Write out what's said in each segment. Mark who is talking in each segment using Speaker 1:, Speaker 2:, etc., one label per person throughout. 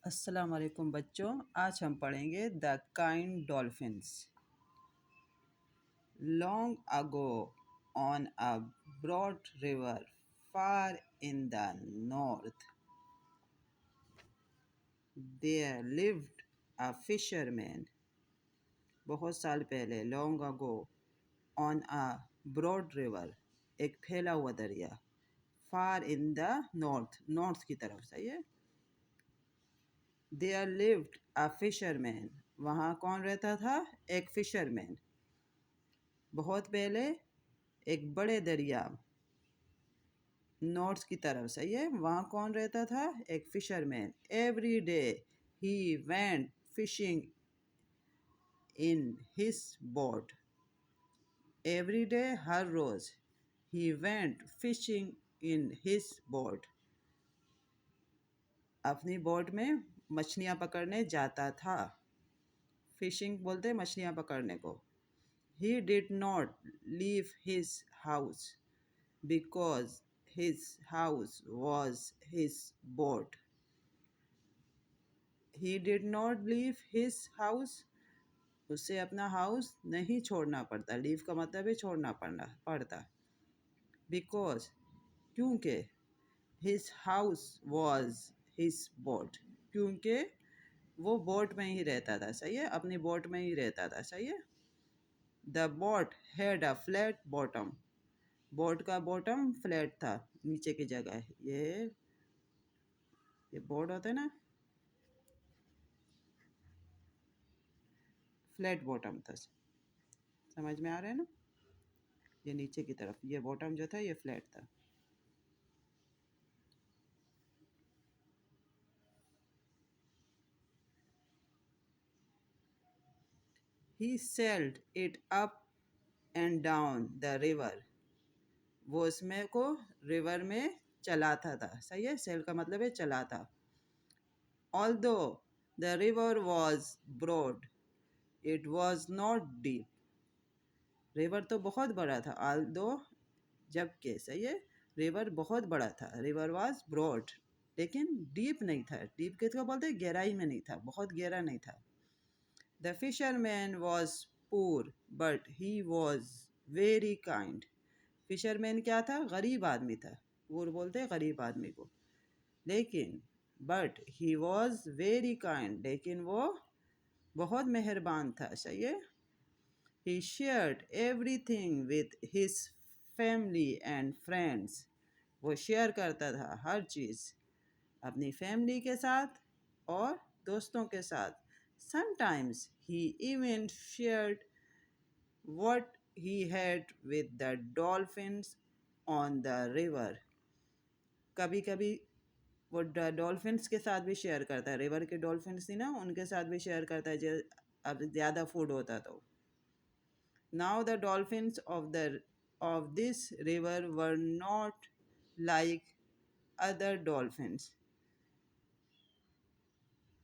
Speaker 1: अस्सलाम वालेकुम बच्चों, आज हम पढ़ेंगे the kind dolphins. Long ago on a broad river far in the north there lived a fisherman. बहुत साल पहले, long ago on a broad river, एक फैला हुआ दरिया, far in the north, north की तरफ, सही है। There lived a fisherman. वहाँ कौन रहता था? एक फिशरमैन। बहुत पहले एक बड़े दरिया, नॉर्थ की तरफ, सही है। वहाँ कौन रहता था? एक fisherman. Every day he went fishing in his boat. Every day, हर रोज, he went fishing in his boat, अपनी बोट में मछलियाँ पकड़ने जाता था। फिशिंग बोलते हैं मछलियाँ पकड़ने को। He did not leave his house because his house was his boat. He did not leave his house. उसे अपना हाउस नहीं छोड़ना पड़ता। लीव का मतलब है छोड़ना पड़ता। Because, क्योंकि his house was his boat. क्योंकि वो बोट में ही रहता था, सही है। अपनी बोट में ही रहता था, सही है। The boat had a flat bottom. Boat का बॉटम फ्लैट था, नीचे की जगह। ये बोट होता है ना, फ्लैट बॉटम था। समझ में आ रहा है ना? ये नीचे की तरफ, ये बॉटम जो था ये फ्लैट था। He sailed it up and down the river. वो उसमें को रिवर में चलाता था, सही है। सेल का मतलब है चलाता। Although the river was broad, it was not deep. River तो बहुत बड़ा था, although, जबकि, सही है। रिवर बहुत बड़ा था, रिवर वाज ब्रॉड, लेकिन डीप नहीं था। डीप किसको बोलते हैं? गहराई में नहीं था, बहुत गहरा नहीं था। The fisherman was poor but he was very kind. Fisherman क्या था? गरीब आदमी था। पुअर बोलते हैं गरीब आदमी को। लेकिन but he was very kind, लेकिन वो बहुत मेहरबान था, सही है। He shared everything with his family and friends. वो शेयर करता था हर चीज़ अपनी फैमिली के साथ और दोस्तों के साथ। Sometimes he even shared what he had with the dolphins on the river. कभी कभी वो डॉल्फिन्स के साथ भी शेयर करता है। रिवर के डॉल्फिन्स थी ना, उनके साथ भी शेयर करता है, अब ज़्यादा फूड होता तो। Now the dolphins of this river were not like other dolphins.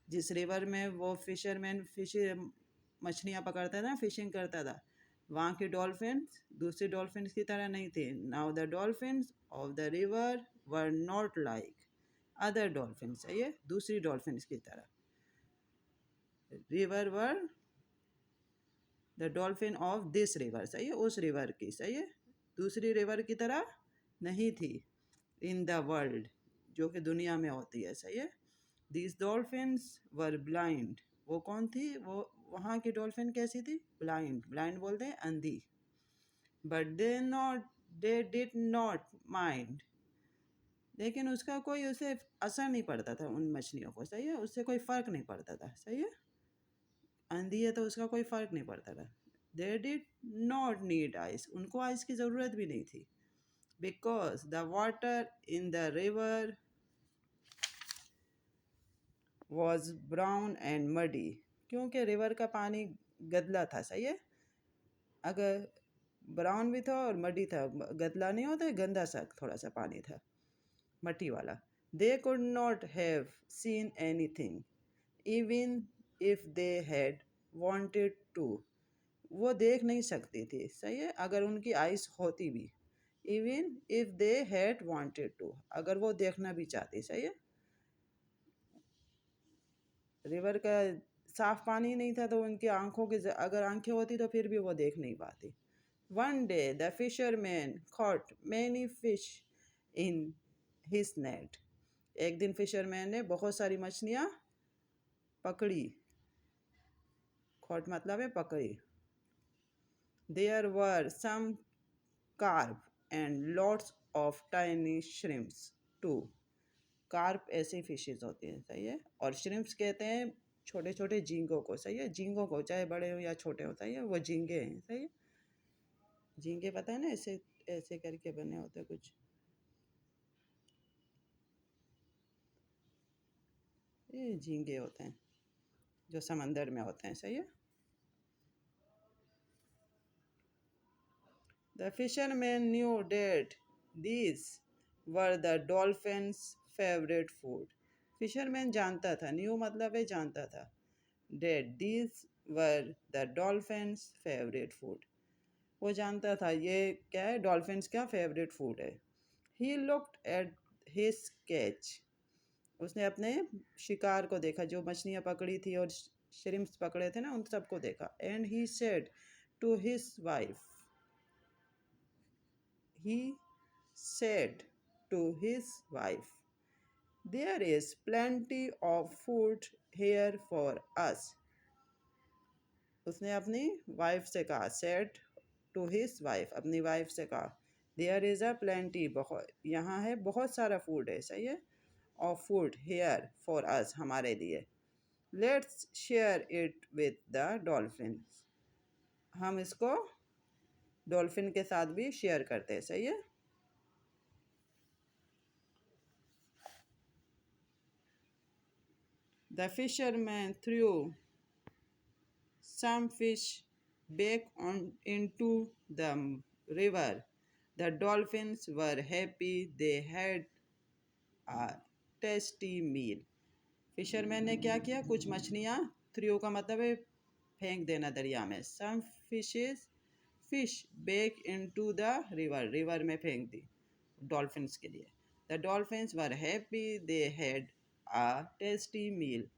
Speaker 1: जिस रिवर में वो फिशरमैन मछलियाँ पकड़ता था, फिशिंग करता था, वहाँ के डॉल्फिन्स दूसरे डॉल्फिन्स की तरह नहीं थे। Now the dolphins of the river were not like other dolphins. सही है, दूसरी डॉल्फिन्स की तरह। River were the dolphin of this river, सही है, उस रिवर की, सही है, दूसरी रिवर की तरह नहीं थी। इन द वर्ल्ड, जो कि दुनिया में होती है, सही है। This dolphins were blind. वो कौन थी? वो वहाँ की डॉल्फिन कैसी थी? ब्लाइंड। ब्लाइंड बोलते हैं अंधी। But they did not mind. लेकिन उसका कोई उसे असर नहीं पड़ता था उन मछलियों को, सही है, उससे कोई फ़र्क नहीं पड़ता था, सही है। अंधी है तो उसका कोई फ़र्क नहीं पड़ता था। They did not need ice. उनको आइस की ज़रूरत भी नहीं थी। Because the water in the river was brown and muddy. क्योंकि रिवर का पानी गदला था, सही है। अगर ब्राउन भी था और मडी था, गदला नहीं होता है, गंदा सा थोड़ा सा पानी था, मट्टी वाला। They could not have seen anything even if they had wanted to. वो देख नहीं सकती थी, सही है, अगर उनकी आइस होती भी। Even if they had wanted to, अगर वो देखना भी चाहती, सही है। रिवर का साफ पानी नहीं था तो उनकी आंखों के अगर आंखें होती तो फिर भी वो देख नहीं पाती. One day the fisherman caught many fish in his net. एक दिन फिशरमैन ने बहुत सारी मछलियाँ पकड़ी. caught मतलब है पकड़ी. There were some carp and lots of tiny shrimps too. Carp ऐसी फिशेज होती हैं, सही है. और श्रिम्प्स कहते हैं छोटे छोटे झींगों को, सही है. झींगों को चाहे बड़े हो या छोटे हो, सही है. वो झींगे हैं, सही है. झींगे पता है ना, ऐसे ऐसे करके बने होते हैं कुछ. ये झींगे होते हैं जो समंदर में होते हैं, सही है. The fisherman knew that these were the dolphins' favorite food. Fisherman जानता था, न्यू मतलब है जानता था. That these were the dolphins' favorite food. वो जानता था ये क्या है, डॉल्फिन्स का फेवरेट फूड है. He looked at his catch. उसने अपने शिकार को देखा, जो मछलियाँ पकड़ी थी और श्रिम्प्स पकड़े थे ना, उन सबको देखा. And he said to his wife. He said to his wife, there is plenty of food here for us. उसने अपनी वाइफ से कहा, said to his wife, अपनी वाइफ से कहा, there is a plenty, बहुत यहाँ है, बहुत सारा फूड है, सही है. of food here for us, हमारे लिए. Let's share it with the dolphins. हम इसको डॉल्फिन के साथ भी शेयर करते हैं, सही है. The fisherman threw some fish back into the river. The dolphins were happy they had a tasty meal. Fisherman ने क्या किया, कुछ मछलियाँ, थ्रियो का मतलब है फेंक देना दरिया में. Some fish back into the river, river में फेंक दी डॉल्फिन्स के लिए. The dolphins were happy they had a tasty meal.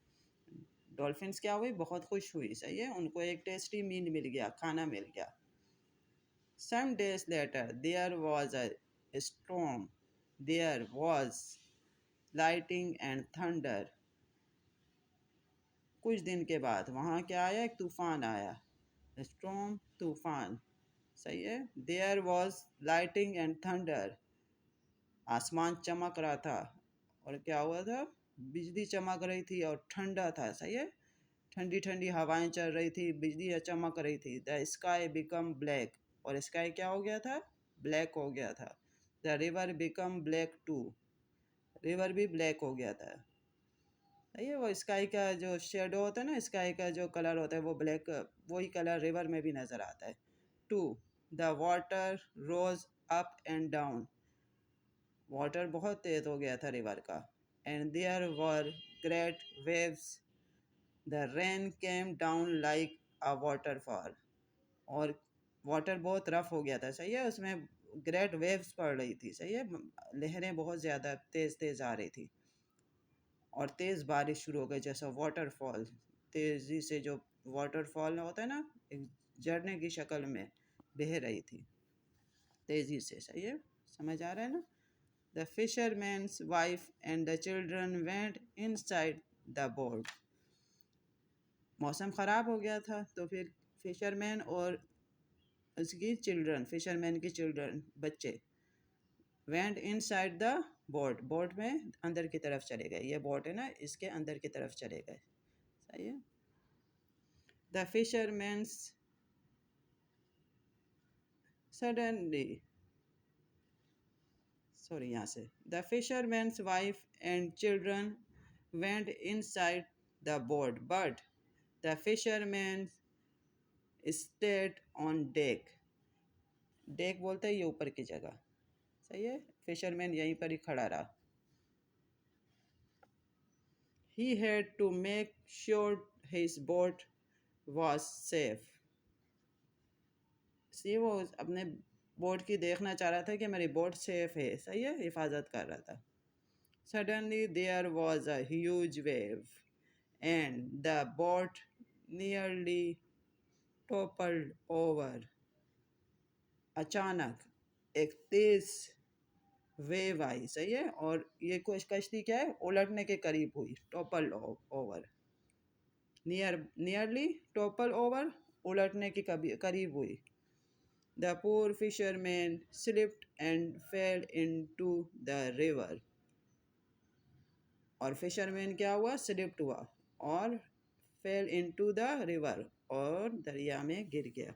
Speaker 1: Dolphins क्या हुई, बहुत खुश हुई, सही है. उनको एक टेस्टी मील मिल गया, खाना मिल गया. Some days later there was a storm. There was lightning and thunder. कुछ दिन के बाद वहाँ क्या आया, एक तूफान आया. स्टॉर्म, तूफान, सही है. There was lightning and thunder. आसमान चमक रहा था और क्या हुआ था, बिजली चमक रही थी और ठंडा था, सही है. ठंडी ठंडी हवाएं चल रही थी, बिजली चमक रही थी. The sky become black. और स्काई क्या हो गया था, ब्लैक हो गया था. The river become black too. River भी ब्लैक हो गया था. ये वो स्काई का जो शेडो होता है ना, स्काई का जो कलर होता है वो ब्लैक, वही कलर रिवर में भी नज़र आता है. Too, the water rose up and down. Water बहुत तेज हो गया था रिवर का. And there were great waves. The rain came down like a waterfall. और वाटर बहुत रफ हो गया था, सही है. उसमें ग्रेट वेव्स पड़ रही थी, सही है. लहरें बहुत ज़्यादा तेज़ तेज़ आ रही थी और तेज़ बारिश शुरू हो गई, जैसा वाटरफॉल. तेज़ी से जो वाटरफॉल होता है ना, एक झरने की शक्ल में बह रही थी तेज़ी से, सही है. समझ आ रहा है ना. The fisherman's wife and the children went inside the boat. मौसम ख़राब हो गया था तो फिर फिशरमैन और उसकी चिल्ड्रन, फिशरमैन की चिल्ड्रन, बच्चे, went inside the boat. Boat में अंदर की तरफ चले गए. ये बोट है ना, इसके अंदर की तरफ चले गए, सही है. द फिशरमैन्स सडनली, सॉरी यहाँ से, the fisherman's wife and children went inside the boat but the fisherman stayed on deck. Deck बोलते हैं ये ऊपर की जगह, सही है. फिशरमैन यहीं पर ही खड़ा रहा. He had to make sure his boat was safe. सी वो अपने बोट की देखना चाह रहा था कि मेरी बोट सेफ है, सही है, हिफाजत कर रहा था. Suddenly there was a huge wave and the boat nearly toppled over. अचानक एक तेज वेव आई, सही है, और ये कुछ कश्ती क्या है, उलटने के करीब हुई, topple over. Nearly topple over, उलटने के करीब हुई। The poor fisherman slipped and fell into the river, और फिशरमैन क्या हुआ, स्लिप्ड हुआ और फेल इनटू द रिवर, और दरिया में गिर गया।